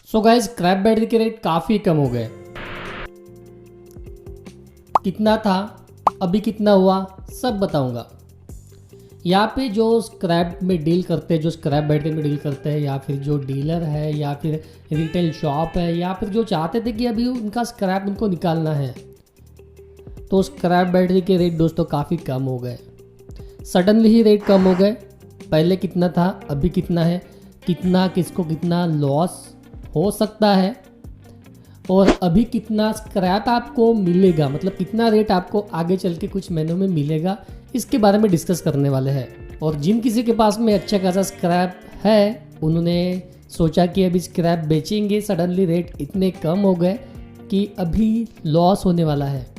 So guys scrap battery के rate काफ़ी कम हो गए। कितना था, अभी कितना हुआ, सब बताऊंगा। यहाँ पे जो स्क्रैप में डील करते हैं, जो स्क्रैप बैटरी में डील करते हैं, या फिर जो डीलर है या फिर रिटेल शॉप है, या फिर जो चाहते थे कि अभी उनका स्क्रैप उनको निकालना है, तो स्क्रैप बैटरी के रेट दोस्तों काफ़ी कम हो गए। सडनली ही रेट कम हो गए। पहले कितना था, अभी कितना है, कितना किसको कितना लॉस हो सकता है, और अभी कितना स्क्रैप आपको मिलेगा, मतलब कितना रेट आपको आगे चल के कुछ महीनों में मिलेगा, इसके बारे में डिस्कस करने वाले हैं। और जिन किसी के पास में अच्छा खासा स्क्रैप है, उन्होंने सोचा कि अभी स्क्रैप बेचेंगे, सडनली रेट इतने कम हो गए कि अभी लॉस होने वाला है।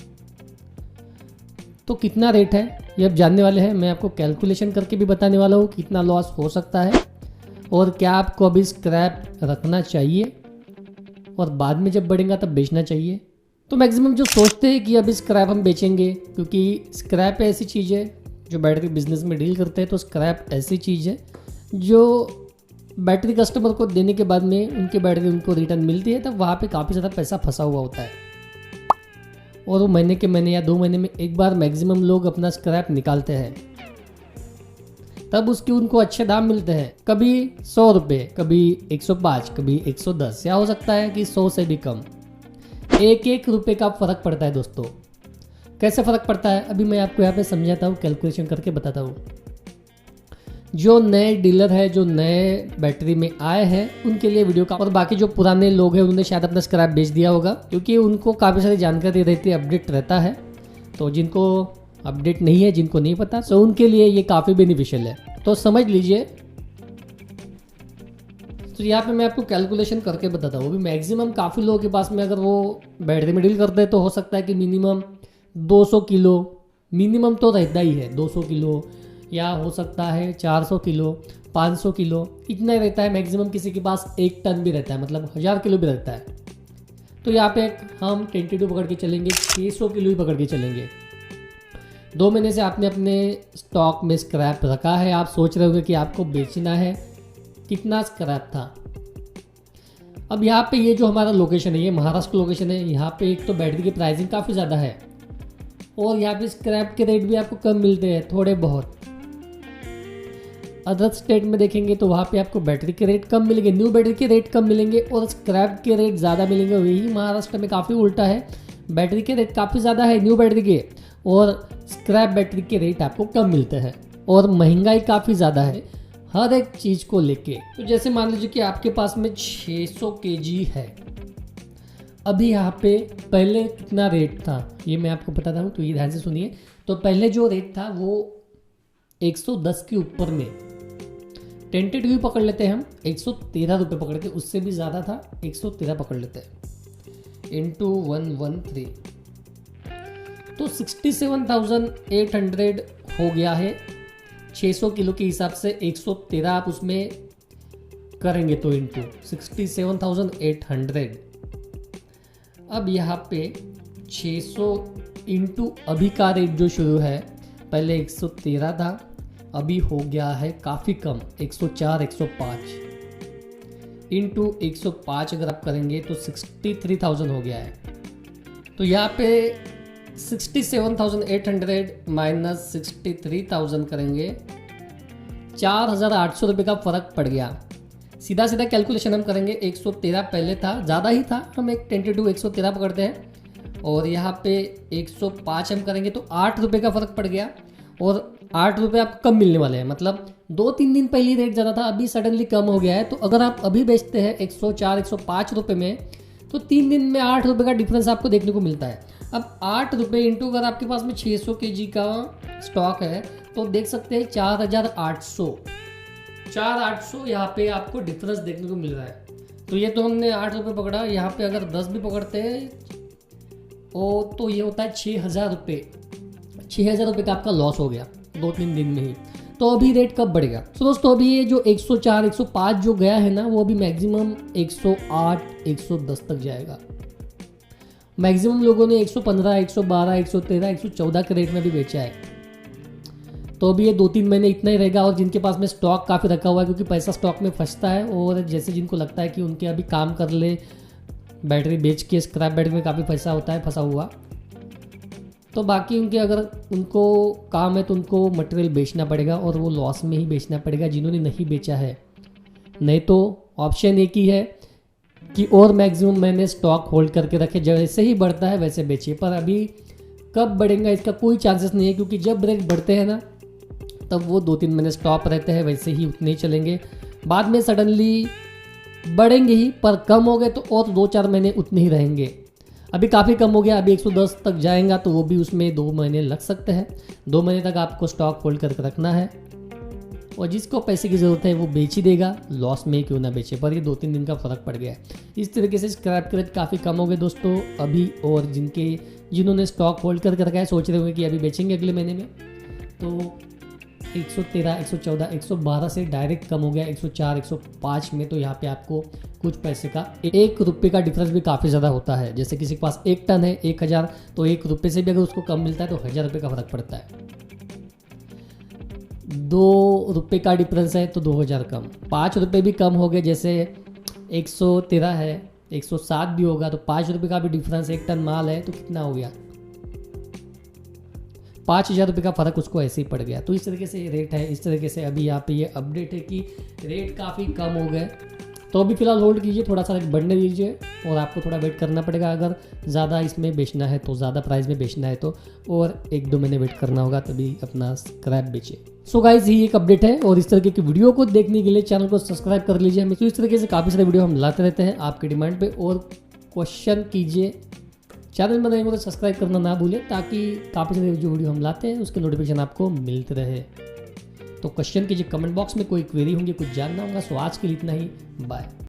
तो कितना रेट है ये अब जानने वाले हैं। मैं आपको कैलकुलेशन करके भी बताने वाला हूँ कितना लॉस हो सकता है, और क्या आपको अभी स्क्रैप रखना चाहिए और बाद में जब बढ़ेगा तब बेचना चाहिए। तो मैक्सिमम जो सोचते हैं कि अभी स्क्रैप हम बेचेंगे, क्योंकि स्क्रैप ऐसी चीज़ है जो बैटरी बिजनेस में डील करते हैं, तो स्क्रैप ऐसी चीज़ है जो बैटरी कस्टमर को देने के बाद में उनकी बैटरी उनको रिटर्न मिलती है, तब वहाँ पे काफ़ी ज़्यादा पैसा फंसा हुआ होता है, और वो महीने के महीने या 2 महीने में एक बार मैक्सिमम लोग अपना स्क्रैप निकालते हैं, तब उसके उनको अच्छे दाम मिलते हैं। कभी 100 रुपये, कभी 105, कभी 110, या हो सकता है कि 100 से भी कम। एक रुपये का फ़र्क पड़ता है दोस्तों। कैसे फ़र्क पड़ता है अभी मैं आपको यहाँ पे समझाता हूँ, कैलकुलेशन करके बताता हूँ। जो नए डीलर है, जो नए बैटरी में आए हैं, उनके लिए वीडियो का, और बाकी जो पुराने लोग हैं उन्होंने शायद अपना स्क्रैप बेच दिया होगा, क्योंकि उनको काफ़ी सारी जानकारी रहती है, अपडेट रहता है। तो जिनको अपडेट नहीं है, जिनको नहीं पता, तो उनके लिए ये काफ़ी बेनिफिशियल है, तो समझ लीजिए। तो यहाँ पे मैं आपको कैलकुलेशन करके बताता हूँ। अभी मैक्सिमम काफ़ी लोगों के पास में अगर वो बैटरी में डील करते हैं, तो हो सकता है कि मिनिमम 200 किलो मिनिमम तो रहता ही है, 200 किलो, या हो सकता है 400 किलो, 500 किलो, इतना ही रहता है मैक्सिमम। किसी के पास 1 टन भी रहता है, मतलब 1000 किलो भी रहता है। तो यहाँ पे हम टेंटेटिव पकड़ के चलेंगे, 600 किलो ही पकड़ के चलेंगे। 2 महीने से आपने अपने स्टॉक में स्क्रैप रखा है, आप सोच रहे होंगे कि आपको बेचना है। कितना स्क्रैप था। अब यहाँ पे ये जो हमारा लोकेशन है, ये महाराष्ट्र लोकेशन है। यहाँ पे एक तो बैटरी की प्राइसिंग काफ़ी ज़्यादा है, और यहाँ पे स्क्रैप के रेट भी आपको कम मिलते हैं, थोड़े बहुत। अदर स्टेट में देखेंगे तो वहाँ पे आपको बैटरी के रेट कम मिलेंगे, न्यू बैटरी के रेट कम मिलेंगे, और स्क्रैप के रेट ज़्यादा मिलेंगे। यही महाराष्ट्र में काफ़ी उल्टा है, बैटरी के रेट काफ़ी ज़्यादा है न्यू बैटरी के, और स्क्रैप बैटरी के रेट आपको कम मिलते हैं, और महंगाई काफ़ी ज़्यादा है हर एक चीज़ को लेके। तो जैसे मान लीजिए कि आपके पास में 600 kg है। अभी यहाँ पे पहले कितना रेट था ये मैं आपको बताता हूँ, तो ये ध्यान से सुनिए। तो पहले जो रेट था वो 110 के ऊपर में, टेंटेटिव पकड़ लेते हैं हम, 113 रुपये पकड़ के, उससे भी ज़्यादा था, 113 पकड़ लेते हैं इंटू 113, तो 67,800 हो गया है। 600 किलो के हिसाब से 113 आप उसमें करेंगे तो इंटू 67,800। अब यहाँ पे 600 इंटू अभी का रेट जो शुरू है, पहले 113 था, अभी हो गया है काफ़ी कम, 104, 105 इंटू 105 अगर आप करेंगे तो 63,000 हो गया है। तो यहाँ पे 67,800 माइनस 63,000 करेंगे, 4,800 रुपये का फ़र्क पड़ गया। सीधा सीधा कैलकुलेशन हम करेंगे, 113 पहले था, ज़्यादा ही था, हम एक टेंटेटिव 113 पकड़ते हैं, और यहाँ पे 105 हम करेंगे तो 8 रुपये का फ़र्क पड़ गया, और 8 रुपये आपको कम मिलने वाले हैं। मतलब 2-3 दिन पहले रेट ज़्यादा था, अभी सडनली कम हो गया है। तो अगर आप अभी बेचते हैं 104, 105 रुपये में, तो 3 दिन में 8 रुपये का डिफरेंस आपको देखने को मिलता है। अब 8 रुपये इंटू अगर आपके पास में 600 kg का स्टॉक है, तो देख सकते हैं 4,800 यहाँ पे आपको डिफरेंस देखने को मिल रहा है। तो ये तो हमने 8 रुपये पकड़ा, यहाँ पे अगर 10 भी पकड़ते हैं तो ये होता है 6,000 रुपये। 6,000 रुपये का आपका लॉस हो गया 2-3 दिन में ही। तो अभी रेट कब बढ़ेगा? तो दोस्तों अभी ये जो 104, 105 जो गया है ना, वो अभी मैक्सिमम 108, 110 तक जाएगा। मैक्सिमम लोगों ने 115, 112, 113, 114 के रेट में भी बेचा है। तो अभी ये 2-3 महीने इतना ही रहेगा। और जिनके पास में स्टॉक काफ़ी रखा हुआ है, क्योंकि पैसा स्टॉक में फंसता है, और जैसे जिनको लगता है कि उनके अभी काम कर ले, बैटरी बेच के स्क्रैप बैटरी में काफ़ी पैसा होता है फंसा हुआ, तो बाकी उनके अगर उनको काम है तो उनको मटेरियल बेचना पड़ेगा, और वो लॉस में ही बेचना पड़ेगा जिन्होंने नहीं बेचा है। नहीं तो ऑप्शन एक ही है कि और मैक्सिमम मैंने स्टॉक होल्ड करके रखे, जैसे ही बढ़ता है वैसे बेचिए। पर अभी कब बढ़ेगा इसका कोई चांसेस नहीं है, क्योंकि जब रेट बढ़ते हैं ना तब वो 2-3 महीने स्टॉप रहते हैं, वैसे ही उतने ही चलेंगे। बाद में सडनली बढ़ेंगे ही, पर कम हो गए तो और 2-4 महीने उतने ही रहेंगे। अभी काफ़ी कम हो गया, अभी 110 तक जाएगा तो वो भी उसमें 2 महीने लग सकते हैं। 2 महीने तक आपको स्टॉक होल्ड करके रखना है, और जिसको पैसे की ज़रूरत है वो बेच ही देगा, लॉस में ही क्यों ना बेचे। पर ये 2-3 दिन का फ़र्क पड़ गया है। इस तरीके से स्क्रैप के रेट काफ़ी कम हो गए दोस्तों अभी। और जिन्होंने स्टॉक होल्ड करके रखा है, सोच रहे होंगे कि अभी बेचेंगे अगले महीने में, तो 113, 114, 112 से डायरेक्ट कम हो गया 104, 105 में। तो यहाँ पे आपको कुछ पैसे का, 1 रुपये का डिफरेंस भी काफ़ी ज़्यादा होता है। जैसे किसी के पास 1 टन है 1000, तो 1 रुपये से भी अगर उसको कम मिलता है तो 1000 रुपये का फ़र्क पड़ता है। 2 रुपये का डिफरेंस है तो 2000 कम, 5 रुपये भी कम हो गए, जैसे 113 है 107 भी होगा, तो 5 रुपये का भी डिफरेंस, 1 टन माल है तो कितना हो गया, 5000 रुपये का फ़र्क उसको ऐसे ही पड़ गया। तो इस तरीके से रेट है। इस तरीके से अभी यहाँ पे ये अपडेट है कि रेट काफ़ी कम हो गए, तो अभी फ़िलहाल होल्ड कीजिए, थोड़ा सा रेट बढ़ने दीजिए, और आपको थोड़ा वेट करना पड़ेगा अगर ज़्यादा इसमें बेचना है तो, ज़्यादा प्राइस में बेचना है तो, और 1-2 महीने वेट करना होगा तभी अपना स्क्रैप बेचिए। सो गाइस, ये एक अपडेट है, और इस तरीके की वीडियो को देखने के लिए चैनल को सब्सक्राइब कर लीजिए। हमें तो इस तरीके से काफ़ी सारे वीडियो हम लाते रहते हैं आपके डिमांड पे, और क्वेश्चन कीजिए। चैनल में रहेंगे तो सब्सक्राइब करना ना भूलें, ताकि काफ़ी सारे जो वीडियो हम लाते हैं उसके नोटिफिकेशन आपको मिलते रहे। तो क्वेश्चन कीजिए कमेंट बॉक्स में, कोई क्वेरी होंगी, कुछ जानना होगा। सो आज के लिए इतना ही, बाय।